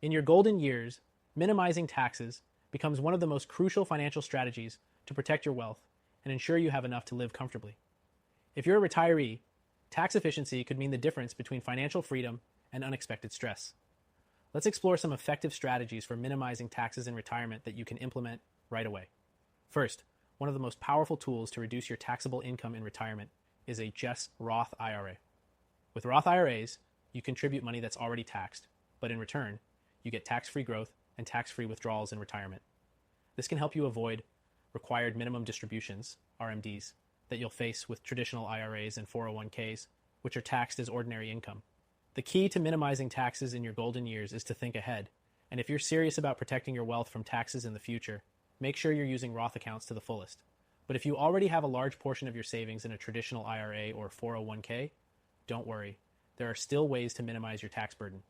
In your golden years, minimizing taxes becomes one of the most crucial financial strategies to protect your wealth and ensure you have enough to live comfortably. If you're a retiree, tax efficiency could mean the difference between financial freedom and unexpected stress. Let's explore some effective strategies for minimizing taxes in retirement that you can implement right away. First, one of the most powerful tools to reduce your taxable income in retirement is a Jess Roth IRA. With Roth IRAs, you contribute money that's already taxed, but in return, you get tax-free growth and tax-free withdrawals in retirement. This can help you avoid required minimum distributions, RMDs, that you'll face with traditional IRAs and 401ks, which are taxed as ordinary income. The key to minimizing taxes in your golden years is to think ahead, and if you're serious about protecting your wealth from taxes in the future, make sure you're using Roth accounts to the fullest. But if you already have a large portion of your savings in a traditional IRA or 401k, don't worry, there are still ways to minimize your tax burden.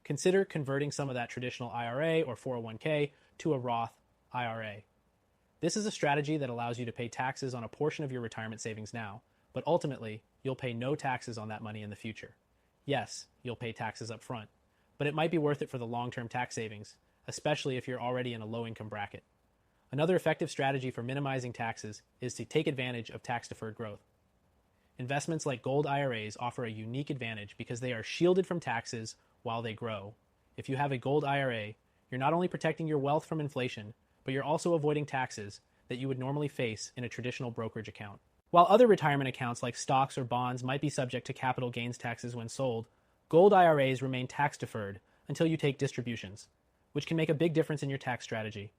Consider converting some of that traditional IRA or 401k to a Roth IRA. This is a strategy that allows you to pay taxes on a portion of your retirement savings now, but ultimately, you'll pay no taxes on that money in the future. Yes, you'll pay taxes up front, but it might be worth it for the long-term tax savings, especially if you're already in a low-income bracket. Another effective strategy for minimizing taxes is to take advantage of tax-deferred growth. Investments like gold IRAs offer a unique advantage because they are shielded from taxes while they grow. If you have a gold IRA, you're not only protecting your wealth from inflation, but you're also avoiding taxes that you would normally face in a traditional brokerage account. While other retirement accounts like stocks or bonds might be subject to capital gains taxes when sold, gold IRAs remain tax deferred until you take distributions, which can make a big difference in your tax strategy.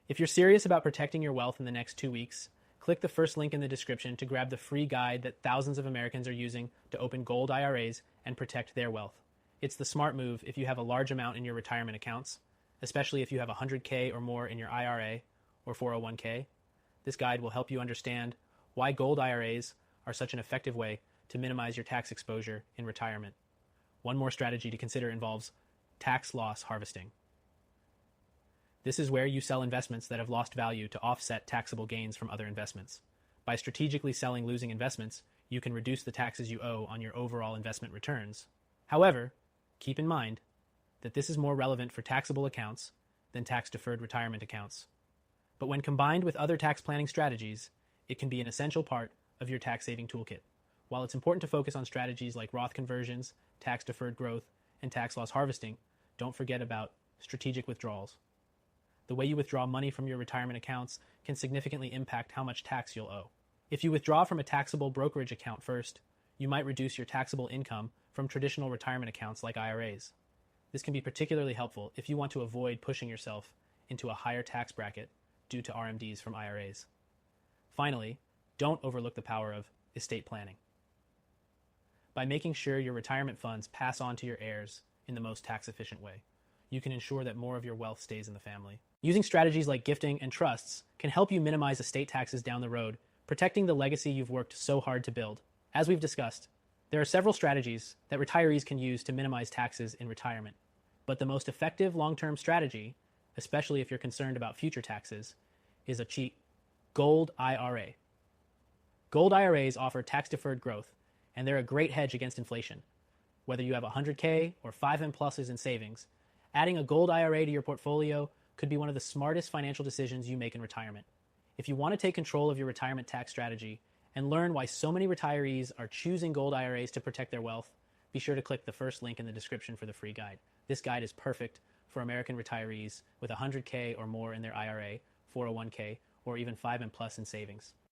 If you're serious about protecting your wealth in the next 2 weeks, click the first link in the description to grab the free guide that thousands of Americans are using to open gold IRAs and protect their wealth. It's the smart move if you have a large amount in your retirement accounts, especially if you have 100K or more in your IRA or 401k. This guide will help you understand why gold IRAs are such an effective way to minimize your tax exposure in retirement. One more strategy to consider involves tax loss harvesting. This is where you sell investments that have lost value to offset taxable gains from other investments. By strategically selling losing investments, you can reduce the taxes you owe on your overall investment returns. However, keep in mind that this is more relevant for taxable accounts than tax-deferred retirement accounts. But when combined with other tax planning strategies, it can be an essential part of your tax-saving toolkit. While it's important to focus on strategies like Roth conversions, tax-deferred growth, and tax loss harvesting, don't forget about strategic withdrawals. The way you withdraw money from your retirement accounts can significantly impact how much tax you'll owe. If you withdraw from a taxable brokerage account first, you might reduce your taxable income from traditional retirement accounts like IRAs. This can be particularly helpful if you want to avoid pushing yourself into a higher tax bracket due to RMDs from IRAs. Finally, don't overlook the power of estate planning. By making sure your retirement funds pass on to your heirs in the most tax-efficient way, you can ensure that more of your wealth stays in the family. Using strategies like gifting and trusts can help you minimize estate taxes down the road, protecting the legacy you've worked so hard to build. As we've discussed, there are several strategies that retirees can use to minimize taxes in retirement. But the most effective long-term strategy, especially if you're concerned about future taxes, is a cheap gold IRA. Gold IRAs offer tax-deferred growth, and they're a great hedge against inflation. Whether you have 100K or 5M pluses in savings, adding a gold IRA to your portfolio could be one of the smartest financial decisions you make in retirement. If you want to take control of your retirement tax strategy and learn why so many retirees are choosing gold IRAs to protect their wealth, be sure to click the first link in the description for the free guide. This guide is perfect for American retirees with 100K or more in their IRA, 401k, or even 5M plus in savings.